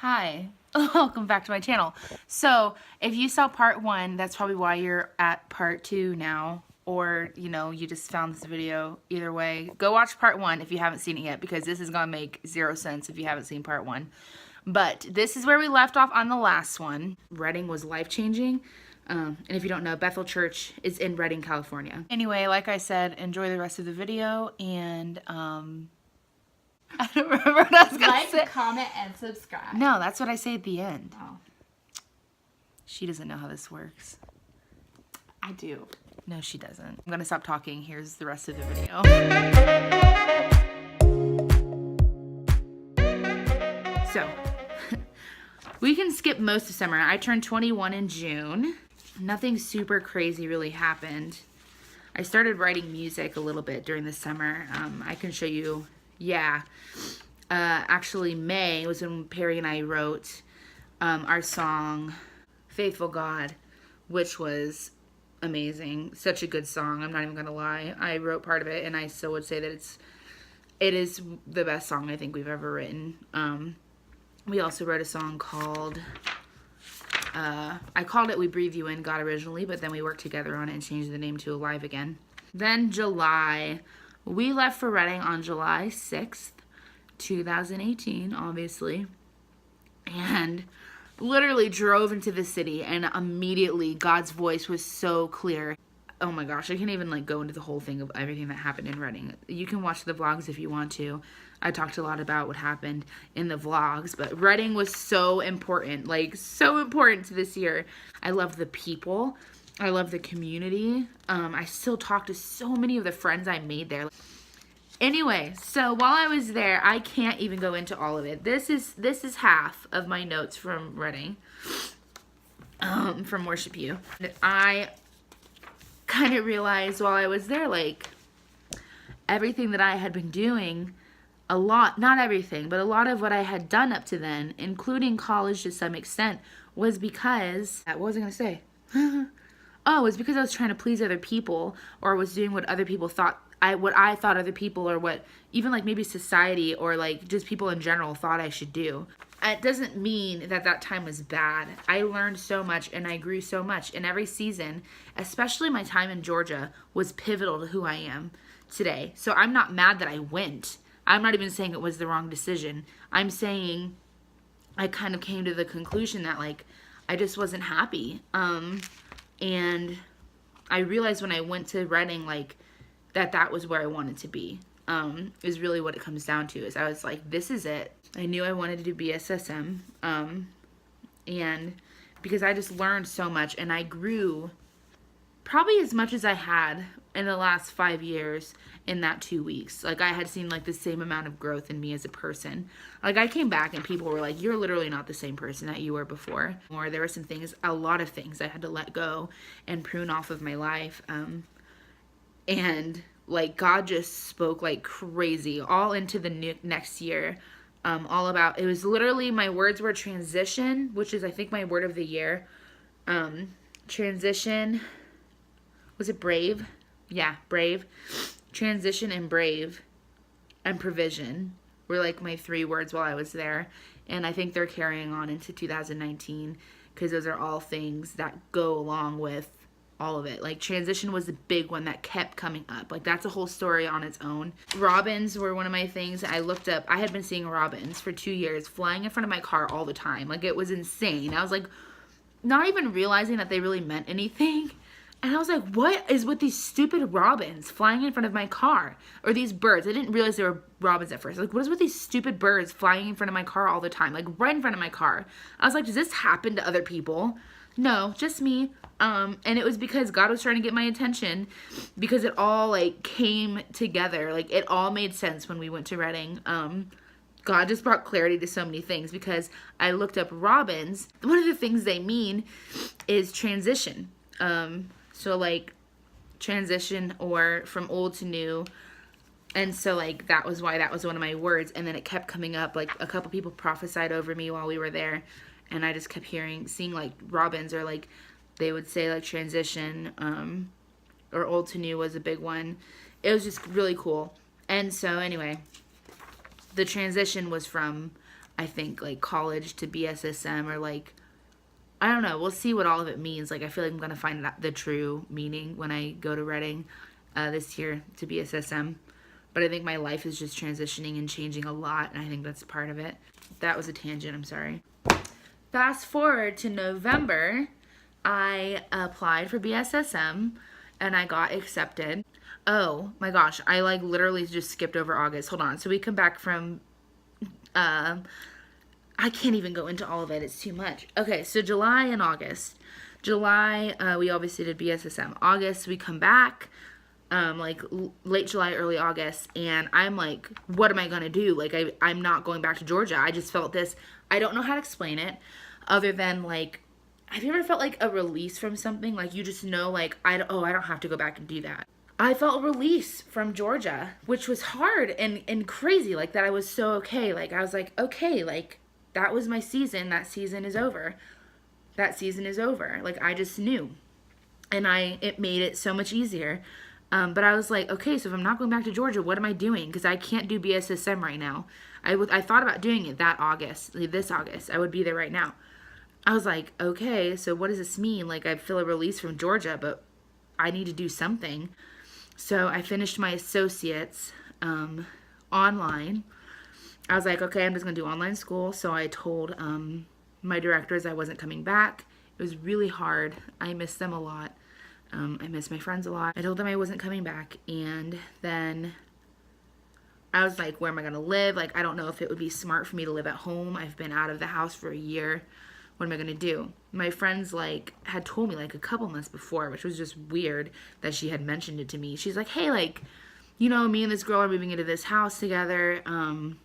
Hi, welcome back to my channel. So if you saw part 1, that's probably why you're at part 2 now, or you just found this video. Either way, go watch part 1 if you haven't seen it yet, because this is gonna make 0 sense if you haven't seen part 1. But this is where we left off on the last one. Redding was life-changing. And if you don't know, Bethel Church is in Redding, California. Anyway, like I said, enjoy the rest of the video, and I don't remember what I was gonna say. Like, comment, and subscribe. No, that's what I say at the end. Oh, She doesn't know how this works. I do. No, she doesn't. I'm gonna stop talking. Here's the rest of the video. So, we can skip most of summer. I turned 21 in June. Nothing super crazy really happened. I started writing music a little bit during the summer. I can show you. Yeah. Actually, May was when Perry and I wrote our song, Faithful God, which was amazing. Such a good song. I'm not even going to lie. I wrote part of it, and I still would say that it is the best song I think we've ever written. We also wrote a song called, I called it We Breathe You In, God, originally, but then we worked together on it and changed the name to Alive Again. Then July. We left for Redding on July 6th, 2018, obviously, and literally drove into the city, and immediately God's voice was so clear. Oh my gosh, I can't even go into the whole thing of everything that happened in Redding. You can watch the vlogs if you want to. I talked a lot about what happened in the vlogs, but Redding was so important, so important to this year. I love the people. I love the community. I still talk to so many of the friends I made there. Anyway, so while I was there, I can't even go into all of it. This is half of my notes from Redding, from Worship You. I kind of realized while I was there, everything that I had been doing, a lot, not everything, but a lot of what I had done up to then, including college to some extent, was because, what was I going to say? Oh, it was because I was trying to please other people, or was doing what other people thought, what I thought other people, or what even maybe society, or just people in general thought I should do. It doesn't mean that time was bad. I learned so much, and I grew so much, and every season, especially my time in Georgia, was pivotal to who I am today. So I'm not mad that I went. I'm not even saying it was the wrong decision. I'm saying I kind of came to the conclusion that I just wasn't happy. And I realized when I went to Redding, that was where I wanted to be, is really what it comes down to, is I was like, this is it. I knew I wanted to do BSSM, and because I just learned so much, and I grew probably as much as I had in the last 5 years in that 2 weeks. I had seen the same amount of growth in me as a person. I came back and people were like, you're literally not the same person that you were before. Or there were some things, a lot of things I had to let go and prune off of my life. And God just spoke like crazy all into the next year. All about, it was literally, my words were transition, which is I think my word of the year. Transition, was it brave? Yeah, brave. Transition and brave and provision were my 3 words while I was there. And I think they're carrying on into 2019, because those are all things that go along with all of it. Transition was the big one that kept coming up. That's a whole story on its own. Robins were one of my things. I looked up, I had been seeing robins for 2 years flying in front of my car all the time. It was insane. I was not even realizing that they really meant anything. And I was like, what is with these stupid robins flying in front of my car? Or these birds. I didn't realize they were robins at first. What is with these stupid birds flying in front of my car all the time? Right in front of my car. I was like, does this happen to other people? No, just me. And it was because God was trying to get my attention, because it all came together. It all made sense when we went to Redding. God just brought clarity to so many things, because I looked up robins. One of the things they mean is transition. So transition, or from old to new. And so that was why that was one of my words. And then it kept coming up. A couple people prophesied over me while we were there. And I just kept seeing robins, or they would say transition, or old to new was a big one. It was just really cool. And so anyway, the transition was from I think, like, college to BSSM, or, like, I don't know. We'll see what all of it means. Like, I feel like I'm going to find out the true meaning when I go to Reading this year to BSSM. But I think my life is just transitioning and changing a lot, and I think that's part of it. That was a tangent, I'm sorry. Fast forward to November, I applied for BSSM, and I got accepted. Oh my gosh, I like literally just skipped over August. Hold on. So we come back from, I can't even go into all of it. It's too much. Okay, so July and August. July, we obviously did BSSM. August, we come back, like late July, early August, and I'm like, what am I gonna do? Like, I'm not going back to Georgia. I just felt this. I don't know how to explain it, other than like, have you ever felt like a release from something? Like, you just know, like, I don't have to go back and do that. I felt a release from Georgia, which was hard and crazy. Like, that I was so okay. Like, I was like, okay, like, that was my season. That season is over. That season is over. Like, I just knew. And it made it so much easier. But I was like, okay, so if I'm not going back to Georgia, what am I doing? Because I can't do BSSM right now. I thought about doing it that August, like this August. I would be there right now. I was like, okay, so what does this mean? Like, I feel a release from Georgia, but I need to do something. So I finished my associates online. I was like, okay, I'm just going to do online school. So I told my directors I wasn't coming back. It was really hard. I miss them a lot. I miss my friends a lot. I told them I wasn't coming back. And then I was like, where am I going to live? Like, I don't know if it would be smart for me to live at home. I've been out of the house for a year. What am I going to do? My friends, like, had told me, like, a couple months before, which was just weird that she had mentioned it to me. She's like, hey, like, you know, me and this girl are moving into this house together. Me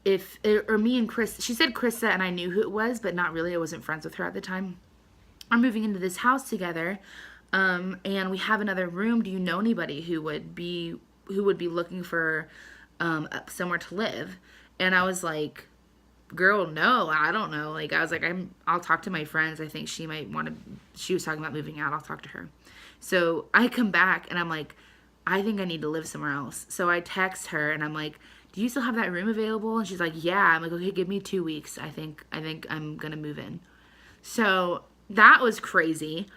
and Chris, she said Krista, and I knew who it was, but not really. I wasn't friends with her at the time. I'm moving into this house together, and we have another room. Do you know anybody who would be looking for somewhere to live? And I was like, girl, no, I don't know. Like, I was like, I'll talk to my friends. I think she might want to, she was talking about moving out. I'll talk to her. So I come back and I'm like, I think I need to live somewhere else. So I text her and I'm like, do you still have that room available? And she's like, yeah. I'm like, okay, give me 2 weeks. I think I'm going to move in. So that was crazy.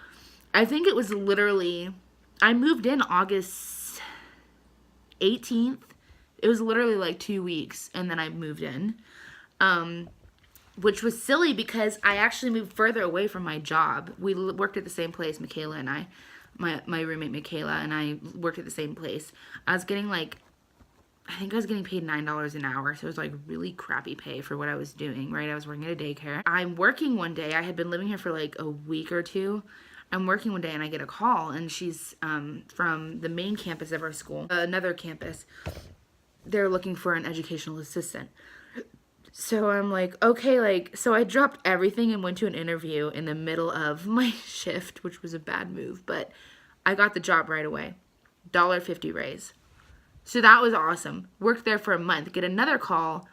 I think it was literally, I moved in August 18th. It was literally like 2 weeks. And then I moved in. Which was silly because I actually moved further away from my job. We worked at the same place, Michaela and I. My roommate Michaela and I worked at the same place. I was getting like, I think I was getting paid $9 an hour. So it was like really crappy pay for what I was doing, right? I was working at a daycare. I'm working one day. I had been living here for like a week or two. I'm working one day and I get a call, and she's from the main campus of our school, another campus. They're looking for an educational assistant. So I'm like, okay, like, so I dropped everything and went to an interview in the middle of my shift, which was a bad move, but I got the job right away. $1.50 raise. So that was awesome. Worked there for a month, get another call,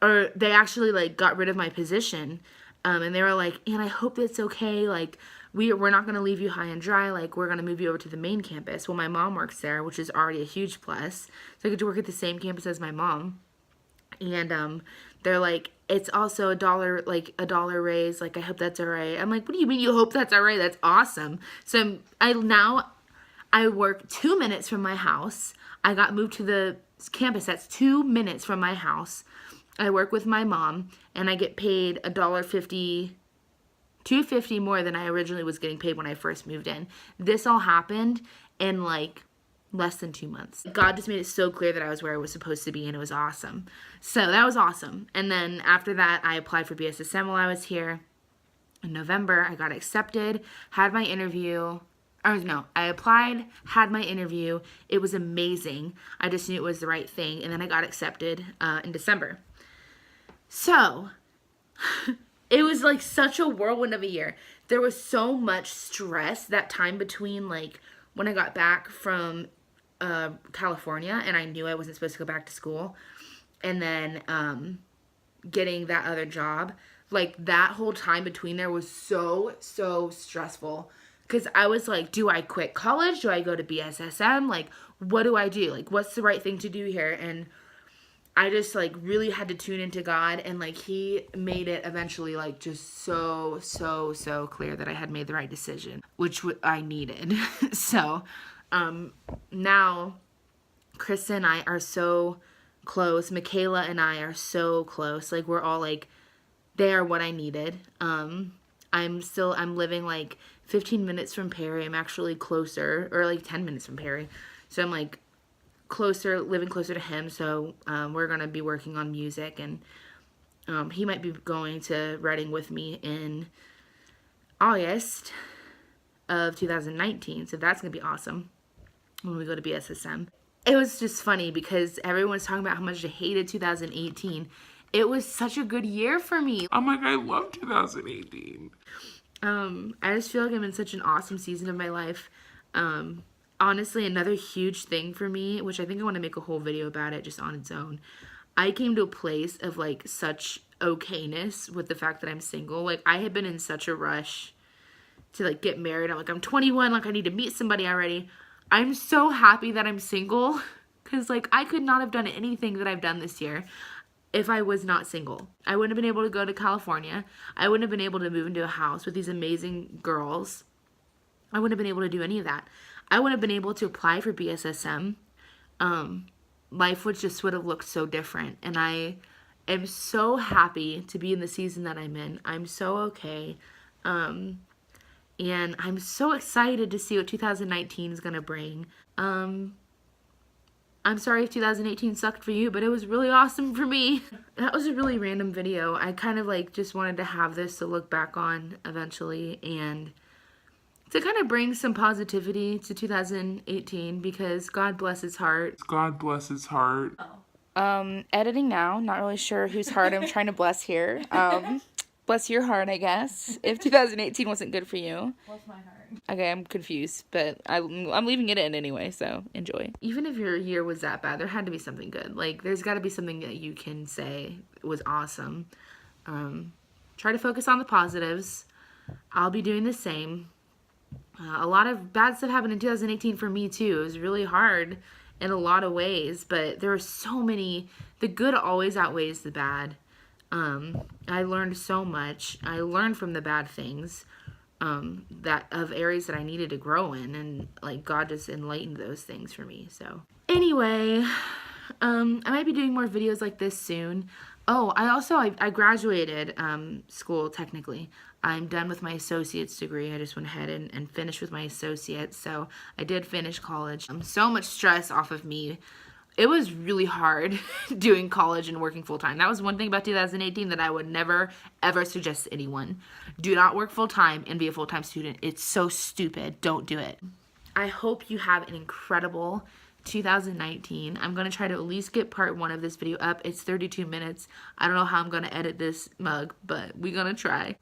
or they actually, like, got rid of my position, and they were like, and I hope that's okay, like, we're not going to leave you high and dry, like, we're going to move you over to the main campus. Well, my mom works there, which is already a huge plus, so I get to work at the same campus as my mom. And they're like, it's also $1 raise. Like, I hope that's all right. I'm like, what do you mean you hope that's all right? That's awesome. So I work 2 minutes from my house. I got moved to the campus. That's 2 minutes from my house. I work with my mom, and I get paid $1.50, $2.50 more than I originally was getting paid when I first moved in. This all happened in like less than 2 months. God just made it so clear that I was where I was supposed to be, and it was awesome. So that was awesome. And then after that, I applied for BSSM while I was here. In November, I got accepted, had my interview. I applied, had my interview. It was amazing. I just knew it was the right thing. And then I got accepted in December. So it was like such a whirlwind of a year. There was so much stress that time between like when I got back from California and I knew I wasn't supposed to go back to school, and then getting that other job. Like, that whole time between there was so stressful, because I was like, do I quit college? Do I go to BSSM? Like, what do I do? Like, what's the right thing to do here? And I just like really had to tune into God, and like he made it eventually like just so clear that I had made the right decision, which I needed. So now Krista and I are so close. Michaela and I are so close. Like we're all like, they are what I needed. I'm living like 15 minutes from Perry. I'm actually closer, or like 10 minutes from Perry. So I'm like living closer to him. So we're going to be working on music, and he might be going to Reading with me in August of 2019. So that's going to be awesome when we go to BSSM. It was just funny because everyone's talking about how much they hated 2018. It was such a good year for me. I'm like, I love 2018. I just feel like I'm in such an awesome season of my life. Honestly, another huge thing for me, which I think I want to make a whole video about it just on its own. I came to a place of like such okayness with the fact that I'm single. Like I had been in such a rush to like get married. I'm 21, like I need to meet somebody already. I'm so happy that I'm single, because like I could not have done anything that I've done this year if I was not single. I wouldn't have been able to go to California. I wouldn't have been able to move into a house with these amazing girls. I wouldn't have been able to do any of that. I wouldn't have been able to apply for BSSM. Life would have looked so different. And I am so happy to be in the season that I'm in. I'm so okay. And I'm so excited to see what 2019 is going to bring. I'm sorry if 2018 sucked for you, but it was really awesome for me. That was a really random video. I kind of like just wanted to have this to look back on eventually, and to kind of bring some positivity to 2018, because God bless his heart. God bless his heart. Editing now. Not really sure whose heart I'm trying to bless here. Bless your heart, I guess, if 2018 wasn't good for you. Bless my heart. Okay, I'm confused, but I'm leaving it in anyway, so enjoy. Even if your year was that bad, there had to be something good. Like, there's got to be something that you can say was awesome. Try to focus on the positives. I'll be doing the same. A lot of bad stuff happened in 2018 for me, too. It was really hard in a lot of ways, but there were so many. The good always outweighs the bad. I learned so much. I learned from the bad things. That of areas that I needed to grow in, and like God just enlightened those things for me. So anyway, I might be doing more videos like this soon. Oh, I graduated school technically. I'm done with my associate's degree. I just went ahead and finished with my associate's. So I did finish college. So much stress off of me. It was really hard doing college and working full-time. That was one thing about 2018 that I would never, ever suggest to anyone. Do not work full-time and be a full-time student. It's so stupid. Don't do it. I hope you have an incredible 2019. I'm going to try to at least get part 1 of this video up. It's 32 minutes. I don't know how I'm going to edit this mug, but we're going to try.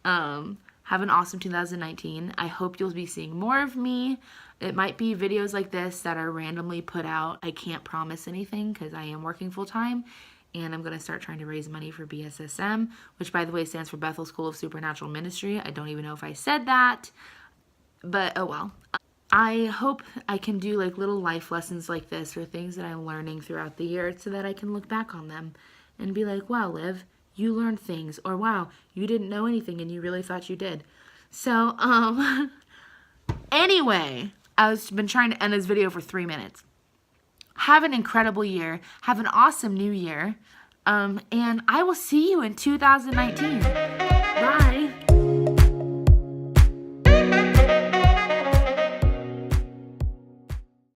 Have an awesome 2019. I hope you'll be seeing more of me. It might be videos like this that are randomly put out. I can't promise anything because I am working full time, and I'm going to start trying to raise money for BSSM, which by the way stands for Bethel School of Supernatural Ministry. I don't even know if I said that, but oh well. I hope I can do like little life lessons like this, or things that I'm learning throughout the year, so that I can look back on them and be like, wow, Liv, you learned things, or wow, you didn't know anything and you really thought you did. So, anyway, I've been trying to end this video for 3 minutes. Have an incredible year. Have an awesome new year. And I will see you in 2019. Bye.